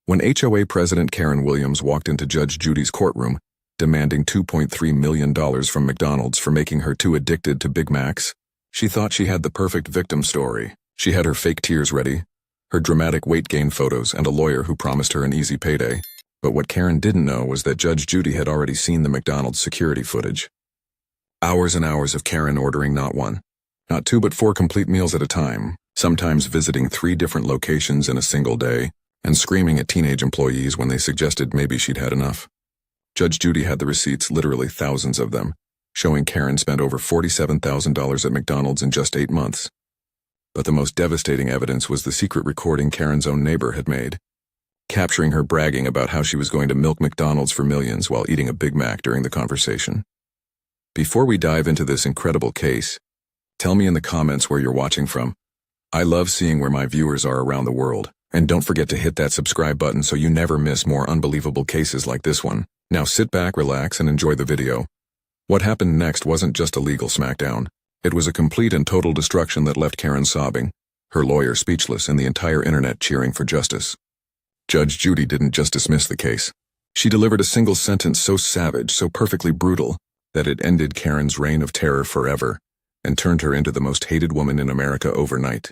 When HOA President Karen Williams walked into Judge Judy's courtroom, demanding $2.3 million from McDonald's for making her too addicted to Big Macs, she thought she had the perfect victim story. She had her fake tears ready, her dramatic weight gain photos, and a lawyer who promised her an easy payday. But what Karen didn't know was that Judge Judy had already seen the McDonald's security footage. Hours and hours of Karen ordering not one, not two, but 4 complete meals at a time, sometimes visiting 3 different locations in a single day, and screaming at teenage employees when they suggested maybe she'd had enough. Judge Judy had the receipts, literally thousands of them, showing Karen spent over $47,000 at McDonald's in just 8 months. But the most devastating evidence was the secret recording Karen's own neighbor had made, capturing her bragging about how she was going to milk McDonald's for millions while eating a Big Mac during the conversation. Before we dive into this incredible case, tell me in the comments where you're watching from. I love seeing where my viewers are around the world. And don't forget to hit that subscribe button so you never miss more unbelievable cases like this one. Now sit back, relax, and enjoy the video. What happened next wasn't just a legal smackdown. It was a complete and total destruction that left Karen sobbing, her lawyer speechless, and the entire internet cheering for justice. Judge Judy didn't just dismiss the case. She delivered a single sentence so savage, so perfectly brutal, that it ended Karen's reign of terror forever and turned her into the most hated woman in America overnight.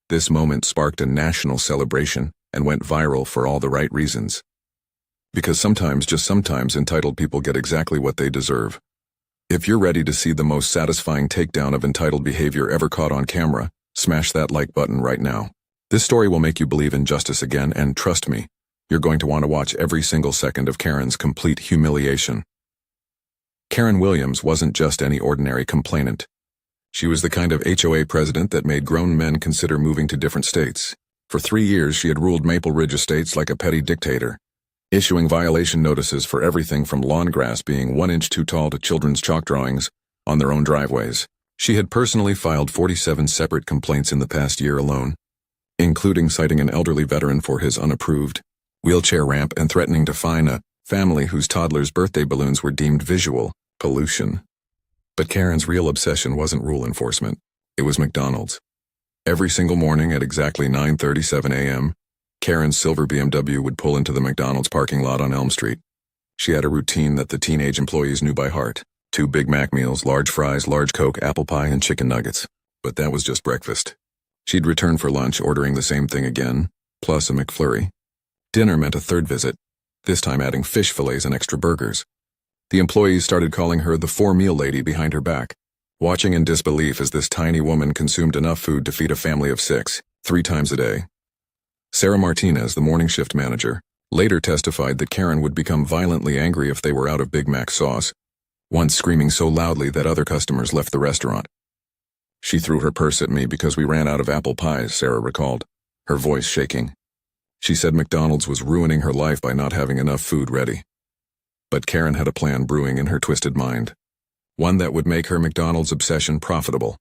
This moment sparked a national celebration and went viral for all the right reasons. Because sometimes, just sometimes, entitled people get exactly what they deserve. If you're ready to see the most satisfying takedown of entitled behavior ever caught on camera, smash that like button right now. This story will make you believe in justice again, and trust me, you're going to want to watch every single second of Karen's complete humiliation. Karen Williams wasn't just any ordinary complainant. She was the kind of HOA president that made grown men consider moving to different states. For 3 years, she had ruled Maple Ridge Estates like a petty dictator, issuing violation notices for everything from lawn grass being 1 inch too tall to children's chalk drawings on their own driveways. She had personally filed 47 separate complaints in the past year alone, including citing an elderly veteran for his unapproved wheelchair ramp and threatening to fine a family whose toddler's birthday balloons were deemed visual pollution. But Karen's real obsession wasn't rule enforcement. It was McDonald's. Every single morning at exactly 9:37 a.m., Karen's silver BMW would pull into the McDonald's parking lot on Elm Street. She had a routine that the teenage employees knew by heart. 2 Big Mac meals, large fries, large Coke, apple pie, and chicken nuggets. But that was just breakfast. She'd return for lunch, ordering the same thing again, plus a McFlurry. Dinner meant a 3rd visit, this time adding fish fillets and extra burgers. The employees started calling her the 4-meal lady behind her back, watching in disbelief as this tiny woman consumed enough food to feed a family of 6, 3 times a day. Sarah Martinez, the morning shift manager, later testified that Karen would become violently angry if they were out of Big Mac sauce, once screaming so loudly that other customers left the restaurant. She threw her purse at me because we ran out of apple pies, Sarah recalled, her voice shaking. She said McDonald's was ruining her life by not having enough food ready. But Karen had a plan brewing in her twisted mind, one that would make her McDonald's obsession profitable.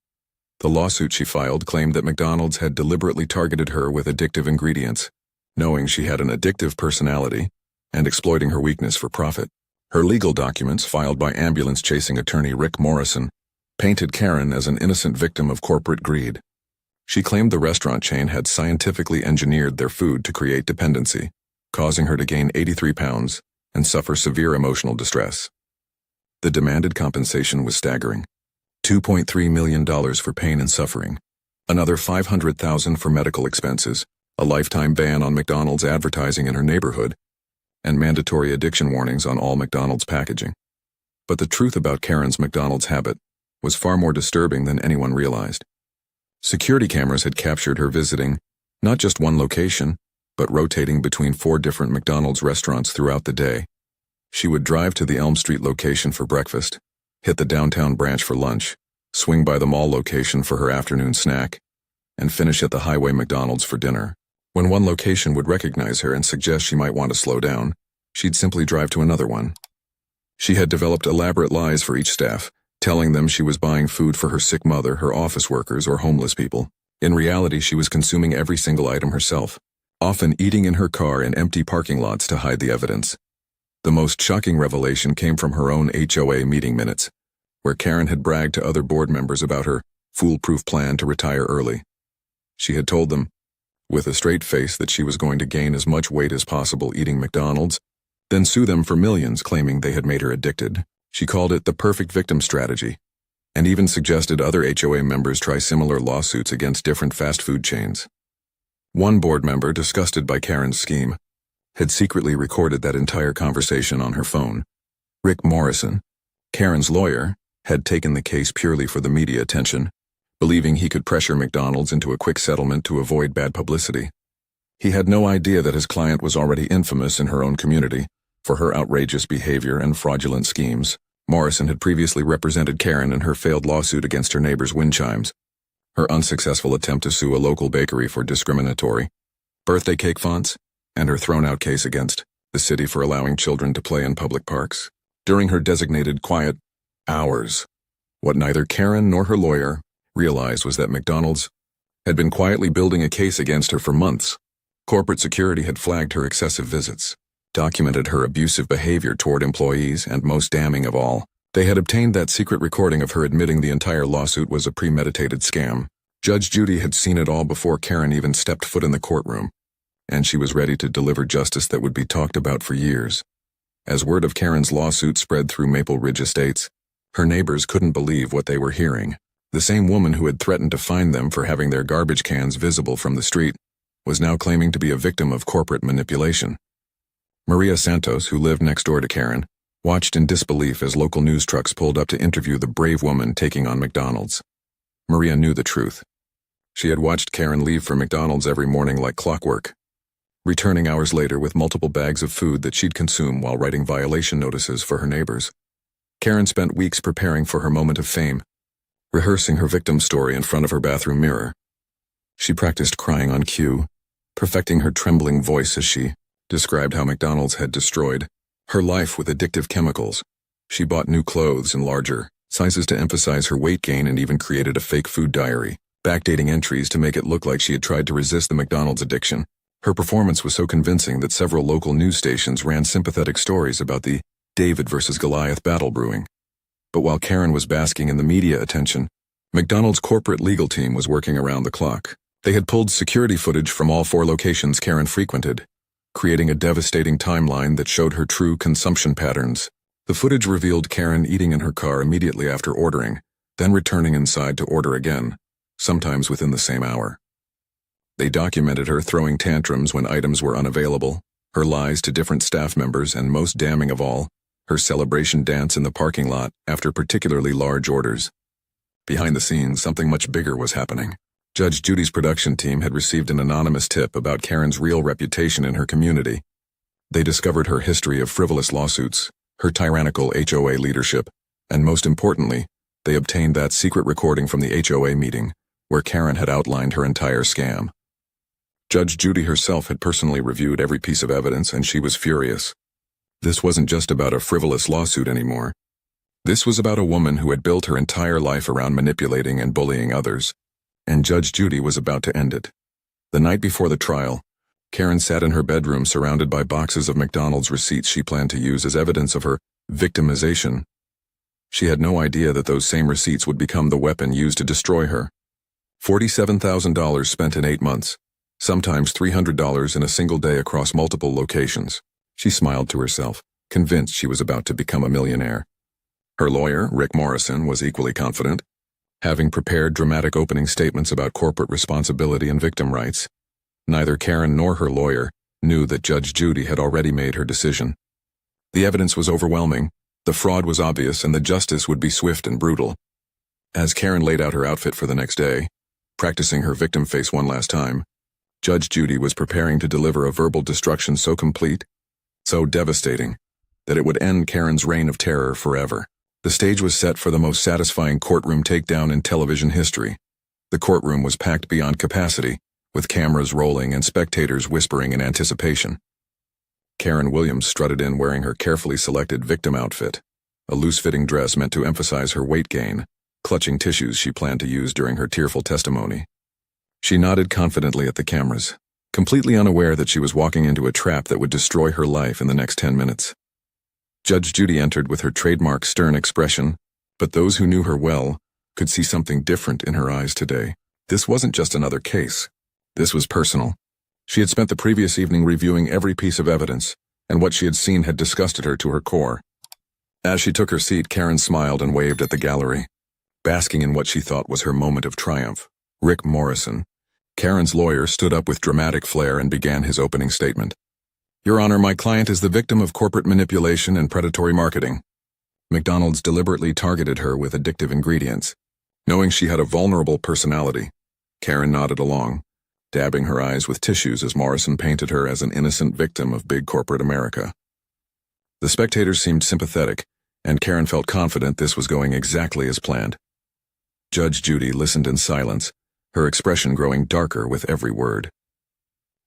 The lawsuit she filed claimed that McDonald's had deliberately targeted her with addictive ingredients, knowing she had an addictive personality and exploiting her weakness for profit. Her legal documents, filed by ambulance-chasing attorney Rick Morrison, painted Karen as an innocent victim of corporate greed. She claimed the restaurant chain had scientifically engineered their food to create dependency, causing her to gain 83 pounds and suffer severe emotional distress. The demanded compensation was staggering. $2.3 million for pain and suffering, another $500,000 for medical expenses, a lifetime ban on McDonald's advertising in her neighborhood, and mandatory addiction warnings on all McDonald's packaging. But the truth about Karen's McDonald's habit was far more disturbing than anyone realized. Security cameras had captured her visiting not just one location, but rotating between 4 different McDonald's restaurants throughout the day. She would drive to the Elm Street location for breakfast, hit the downtown branch for lunch, swing by the mall location for her afternoon snack, and finish at the highway McDonald's for dinner. When one location would recognize her and suggest she might want to slow down, she'd simply drive to another one. She had developed elaborate lies for each staff, telling them she was buying food for her sick mother, her office workers, or homeless people. In reality, she was consuming every single item herself, often eating in her car in empty parking lots to hide the evidence. The most shocking revelation came from her own HOA meeting minutes, where Karen had bragged to other board members about her foolproof plan to retire early. She had told them, with a straight face that she was going to gain as much weight as possible eating McDonald's, then sue them for millions claiming they had made her addicted. She called it the perfect victim strategy, and even suggested other HOA members try similar lawsuits against different fast food chains. One board member, disgusted by Karen's scheme, had secretly recorded that entire conversation on her phone. Rick Morrison, Karen's lawyer, had taken the case purely for the media attention, believing he could pressure McDonald's into a quick settlement to avoid bad publicity. He had no idea that his client was already infamous in her own community for her outrageous behavior and fraudulent schemes. Morrison had previously represented Karen in her failed lawsuit against her neighbor's wind chimes, her unsuccessful attempt to sue a local bakery for discriminatory birthday cake fonts, and her thrown-out case against the city for allowing children to play in public parks during her designated quiet hours. What neither Karen nor her lawyer realized was that McDonald's had been quietly building a case against her for months. Corporate security had flagged her excessive visits, documented her abusive behavior toward employees, and most damning of all, they had obtained that secret recording of her admitting the entire lawsuit was a premeditated scam. Judge Judy had seen it all before Karen even stepped foot in the courtroom, and she was ready to deliver justice that would be talked about for years. As word of Karen's lawsuit spread through Maple Ridge Estates, her neighbors couldn't believe what they were hearing. The same woman who had threatened to fine them for having their garbage cans visible from the street was now claiming to be a victim of corporate manipulation. Maria Santos, who lived next door to Karen, watched in disbelief as local news trucks pulled up to interview the brave woman taking on McDonald's. Maria knew the truth. She had watched Karen leave for McDonald's every morning like clockwork, returning hours later with multiple bags of food that she'd consume while writing violation notices for her neighbors. Karen spent weeks preparing for her moment of fame, rehearsing her victim story in front of her bathroom mirror. She practiced crying on cue, perfecting her trembling voice as she described how McDonald's had destroyed her life with addictive chemicals. She bought new clothes in larger sizes to emphasize her weight gain and even created a fake food diary, backdating entries to make it look like she had tried to resist the McDonald's addiction. Her performance was so convincing that several local news stations ran sympathetic stories about the David versus Goliath battle brewing. But while Karen was basking in the media attention, McDonald's corporate legal team was working around the clock. They had pulled security footage from all 4 locations Karen frequented, creating a devastating timeline that showed her true consumption patterns. The footage revealed Karen eating in her car immediately after ordering, then returning inside to order again, sometimes within the same hour. They documented her throwing tantrums when items were unavailable, her lies to different staff members, and most damning of all, her celebration dance in the parking lot after particularly large orders. Behind the scenes, something much bigger was happening. Judge Judy's production team had received an anonymous tip about Karen's real reputation in her community. They discovered her history of frivolous lawsuits, her tyrannical HOA leadership, and most importantly, they obtained that secret recording from the HOA meeting, where Karen had outlined her entire scam. Judge Judy herself had personally reviewed every piece of evidence, and she was furious. This wasn't just about a frivolous lawsuit anymore. This was about a woman who had built her entire life around manipulating and bullying others, and Judge Judy was about to end it. The night before the trial, Karen sat in her bedroom surrounded by boxes of McDonald's receipts she planned to use as evidence of her victimization. She had no idea that those same receipts would become the weapon used to destroy her. $47,000 spent in 8 months, sometimes $300 in a single day across multiple locations. She smiled to herself, convinced she was about to become a millionaire. Her lawyer, Rick Morrison, was equally confident, having prepared dramatic opening statements about corporate responsibility and victim rights. Neither Karen nor her lawyer knew that Judge Judy had already made her decision. The evidence was overwhelming, the fraud was obvious, and the justice would be swift and brutal. As Karen laid out her outfit for the next day, practicing her victim face one last time, Judge Judy was preparing to deliver a verbal destruction so complete, so devastating, that it would end Karen's reign of terror forever. The stage was set for the most satisfying courtroom takedown in television history. The courtroom was packed beyond capacity, with cameras rolling and spectators whispering in anticipation. Karen Williams strutted in wearing her carefully selected victim outfit, a loose-fitting dress meant to emphasize her weight gain, clutching tissues she planned to use during her tearful testimony. She nodded confidently at the cameras, completely unaware that she was walking into a trap that would destroy her life in the next 10 minutes. Judge Judy entered with her trademark stern expression, but those who knew her well could see something different in her eyes today. This wasn't just another case. This was personal. She had spent the previous evening reviewing every piece of evidence, and what she had seen had disgusted her to her core. As she took her seat, Karen smiled and waved at the gallery, basking in what she thought was her moment of triumph. Rick Morrison, Karen's lawyer, stood up with dramatic flair and began his opening statement. Your Honor, my client is the victim of corporate manipulation and predatory marketing. McDonald's deliberately targeted her with addictive ingredients. Knowing she had a vulnerable personality, Karen nodded along, dabbing her eyes with tissues as Morrison painted her as an innocent victim of big corporate America. The spectators seemed sympathetic, and Karen felt confident this was going exactly as planned. Judge Judy listened in silence, her expression growing darker with every word.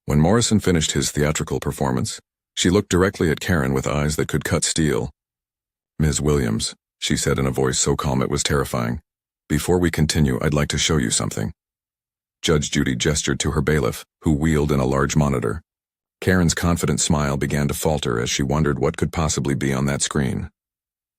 When Morrison finished his theatrical performance, she looked directly at Karen with eyes that could cut steel. Ms. Williams, she said in a voice so calm it was terrifying, before we continue, I'd like to show you something. Judge Judy gestured to her bailiff, who wheeled in a large monitor. Karen's confident smile began to falter as she wondered what could possibly be on that screen.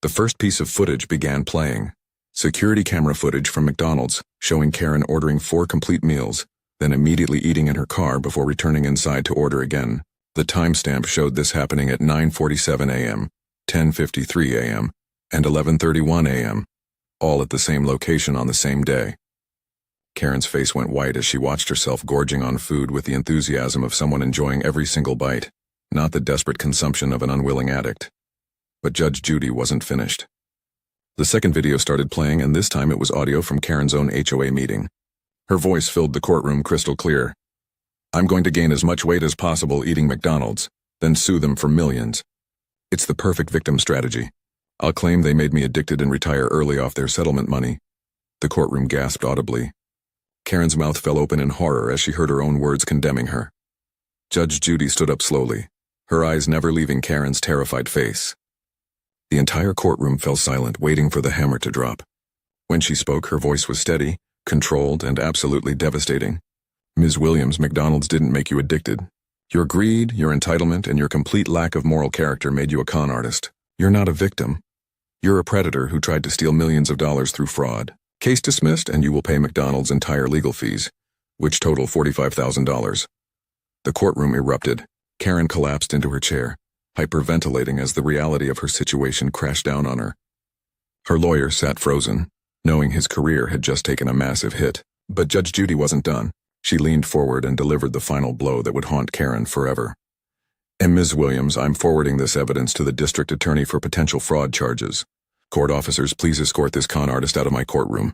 The first piece of footage began playing. Security camera footage from McDonald's, showing Karen ordering 4 complete meals, then immediately eating in her car before returning inside to order again. The timestamp showed this happening at 9:47 a.m., 10:53 a.m., and 11:31 a.m., all at the same location on the same day. Karen's face went white as she watched herself gorging on food with the enthusiasm of someone enjoying every single bite, not the desperate consumption of an unwilling addict. But Judge Judy wasn't finished. The second video started playing, and this time it was audio from Karen's own HOA meeting. Her voice filled the courtroom crystal clear. I'm going to gain as much weight as possible eating McDonald's, then sue them for millions. It's the perfect victim strategy. I'll claim they made me addicted and retire early off their settlement money. The courtroom gasped audibly. Karen's mouth fell open in horror as she heard her own words condemning her. Judge Judy stood up slowly, her eyes never leaving Karen's terrified face. The entire courtroom fell silent, waiting for the hammer to drop. When she spoke, her voice was steady, controlled, and absolutely devastating. Ms. Williams, McDonald's didn't make you addicted. Your greed, your entitlement, and your complete lack of moral character made you a con artist. You're not a victim. You're a predator who tried to steal millions of dollars through fraud. Case dismissed, and you will pay McDonald's entire legal fees, which total $45,000. The courtroom erupted. Karen collapsed into her chair, hyperventilating as the reality of her situation crashed down on her. Her lawyer sat frozen, knowing his career had just taken a massive hit. But Judge Judy wasn't done. She leaned forward and delivered the final blow that would haunt Karen forever. And Ms. Williams, I'm forwarding this evidence to the district attorney for potential fraud charges. Court officers, please escort this con artist out of my courtroom.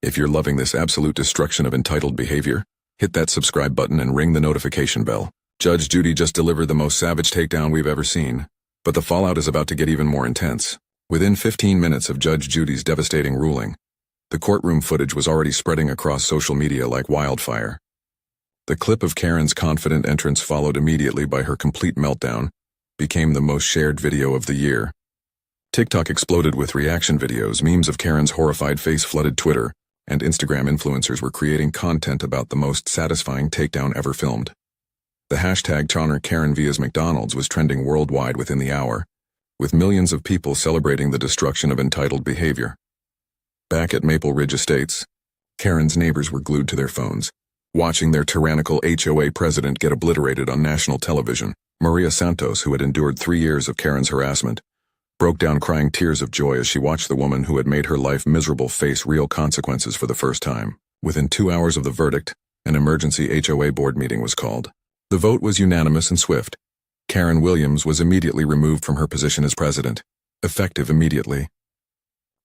If you're loving this absolute destruction of entitled behavior, hit that subscribe button and ring the notification bell. Judge Judy just delivered the most savage takedown we've ever seen, but the fallout is about to get even more intense. Within 15 minutes of Judge Judy's devastating ruling, the courtroom footage was already spreading across social media like wildfire. The clip of Karen's confident entrance, followed immediately by her complete meltdown, became the most shared video of the year. TikTok exploded with reaction videos, memes of Karen's horrified face flooded Twitter, and Instagram influencers were creating content about the most satisfying takedown ever filmed. The hashtag #HonorKarenVias McDonald's was trending worldwide within the hour, with millions of people celebrating the destruction of entitled behavior. Back at Maple Ridge Estates, Karen's neighbors were glued to their phones, watching their tyrannical HOA president get obliterated on national television. Maria Santos, who had endured 3 years of Karen's harassment, broke down crying tears of joy as she watched the woman who had made her life miserable face real consequences for the first time. Within 2 hours of the verdict, an emergency HOA board meeting was called. The vote was unanimous and swift. Karen Williams was immediately removed from her position as president, effective immediately.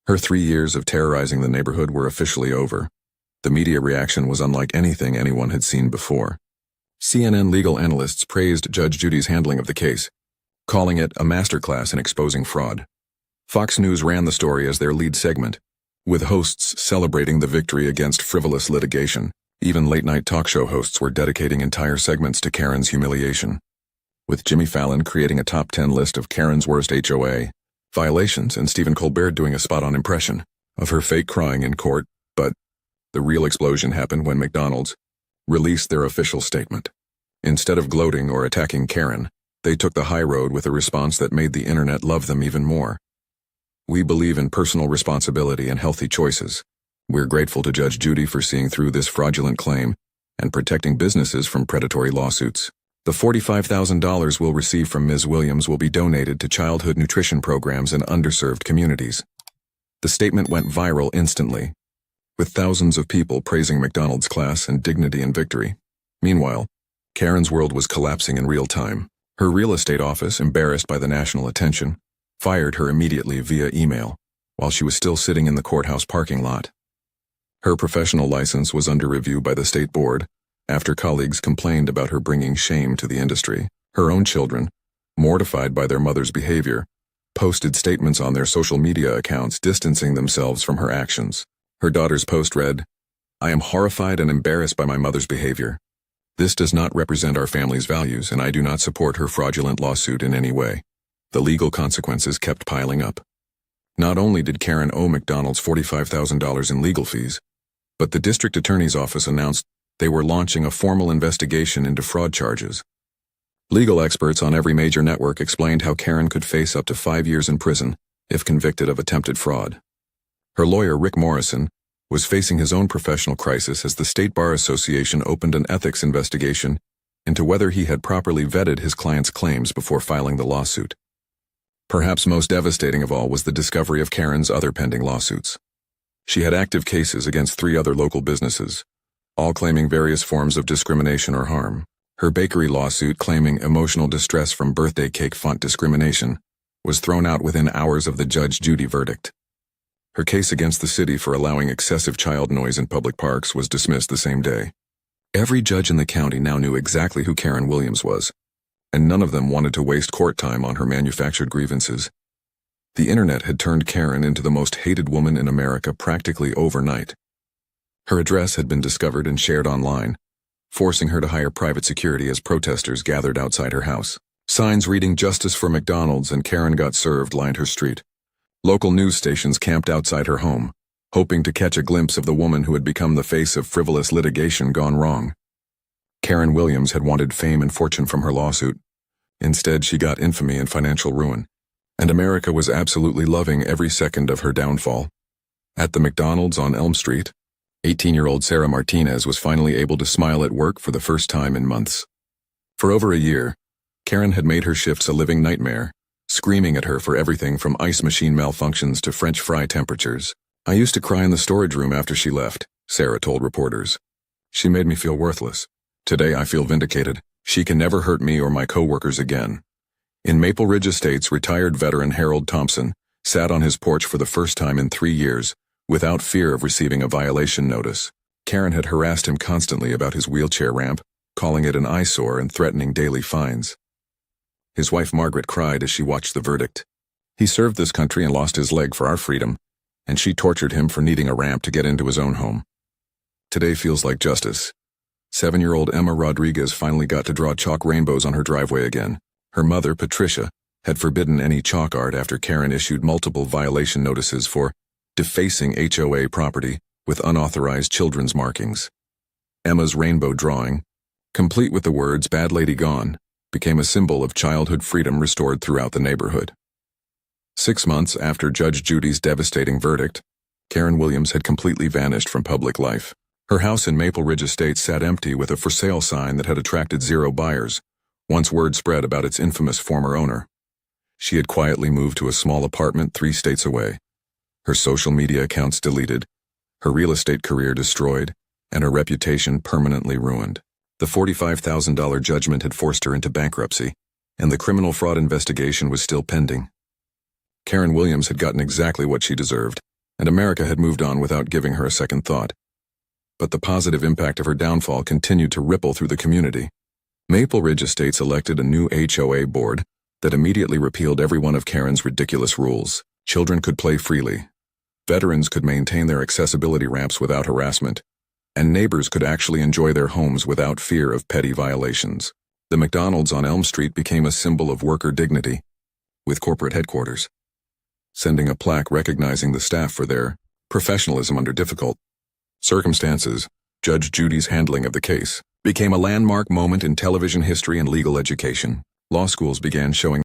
Her 3 years of terrorizing the neighborhood were officially over. The media reaction was unlike anything anyone had seen before. CNN legal analysts praised Judge Judy's handling of the case, calling it a masterclass in exposing fraud. Fox News ran the story as their lead segment, with hosts celebrating the victory against frivolous litigation. Even late-night talk show hosts were dedicating entire segments to Karen's humiliation, with Jimmy Fallon creating a top 10 list of Karen's worst HOA violations and Stephen Colbert doing a spot-on impression of her fake crying in court. But the real explosion happened when McDonald's released their official statement. Instead of gloating or attacking Karen, they took the high road with a response that made the internet love them even more. We believe in personal responsibility and healthy choices. We're grateful to Judge Judy for seeing through this fraudulent claim and protecting businesses from predatory lawsuits. The $45,000 we'll receive from Ms. Williams will be donated to childhood nutrition programs in underserved communities. The statement went viral instantly, with thousands of people praising McDonald's class and dignity and victory. Meanwhile, Karen's world was collapsing in real time. Her real estate office, embarrassed by the national attention, fired her immediately via email, while she was still sitting in the courthouse parking lot. Her professional license was under review by the state board, after colleagues complained about her bringing shame to the industry. Her own children, mortified by their mother's behavior, posted statements on their social media accounts distancing themselves from her actions. Her daughter's post read, "I am horrified and embarrassed by my mother's behavior. This does not represent our family's values, and I do not support her fraudulent lawsuit in any way." The legal consequences kept piling up. Not only did Karen owe McDonald's $45,000 in legal fees, but the district attorney's office announced they were launching a formal investigation into fraud charges. Legal experts on every major network explained how Karen could face up to 5 years in prison if convicted of attempted fraud. Her lawyer, Rick Morrison, was facing his own professional crisis as the State Bar Association opened an ethics investigation into whether he had properly vetted his client's claims before filing the lawsuit. Perhaps most devastating of all was the discovery of Karen's other pending lawsuits. She had active cases against 3 other local businesses, all claiming various forms of discrimination or harm. Her bakery lawsuit, claiming emotional distress from birthday cake font discrimination, was thrown out within hours of the Judge Judy verdict. Her case against the city for allowing excessive child noise in public parks was dismissed the same day. Every judge in the county now knew exactly who Karen Williams was, and none of them wanted to waste court time on her manufactured grievances. The internet had turned Karen into the most hated woman in America practically overnight. Her address had been discovered and shared online, forcing her to hire private security as protesters gathered outside her house. Signs reading "Justice for McDonald's" and "Karen got served" lined her street. Local news stations camped outside her home, hoping to catch a glimpse of the woman who had become the face of frivolous litigation gone wrong. Karen Williams had wanted fame and fortune from her lawsuit. Instead, she got infamy and financial ruin, and America was absolutely loving every second of her downfall. At the McDonald's on Elm Street, 18-year-old Sarah Martinez was finally able to smile at work for the first time in months. For over a year, Karen had made her shifts a living nightmare, screaming at her for everything from ice machine malfunctions to French fry temperatures. "I used to cry in the storage room after she left," Sarah told reporters. "She made me feel worthless. Today I feel vindicated. She can never hurt me or my co-workers again." In Maple Ridge Estates, retired veteran Harold Thompson sat on his porch for the first time in 3 years, without fear of receiving a violation notice. Karen had harassed him constantly about his wheelchair ramp, calling it an eyesore and threatening daily fines. His wife Margaret cried as she watched the verdict. "He served this country and lost his leg for our freedom, and she tortured him for needing a ramp to get into his own home. Today feels like justice." 7-year-old Emma Rodriguez finally got to draw chalk rainbows on her driveway again. Her mother, Patricia, had forbidden any chalk art after Karen issued multiple violation notices for defacing HOA property with unauthorized children's markings. Emma's rainbow drawing, complete with the words "Bad Lady Gone," became a symbol of childhood freedom restored throughout the neighborhood. 6 months after Judge Judy's devastating verdict, Karen Williams had completely vanished from public life. Her house in Maple Ridge Estates sat empty with a "for sale" sign that had attracted 0 buyers, once word spread about its infamous former owner. She had quietly moved to a small apartment 3 states away. Her social media accounts deleted, her real estate career destroyed, and her reputation permanently ruined. The $45,000 judgment had forced her into bankruptcy, and the criminal fraud investigation was still pending. Karen Williams had gotten exactly what she deserved, and America had moved on without giving her a second thought. But the positive impact of her downfall continued to ripple through the community. Maple Ridge Estates elected a new HOA board that immediately repealed every one of Karen's ridiculous rules. Children could play freely, veterans could maintain their accessibility ramps without harassment, and neighbors could actually enjoy their homes without fear of petty violations. The McDonald's on Elm Street became a symbol of worker dignity, with corporate headquarters sending a plaque recognizing the staff for their professionalism under difficult circumstances. Judge Judy's handling of the case became a landmark moment in television history and legal education. Law schools began showing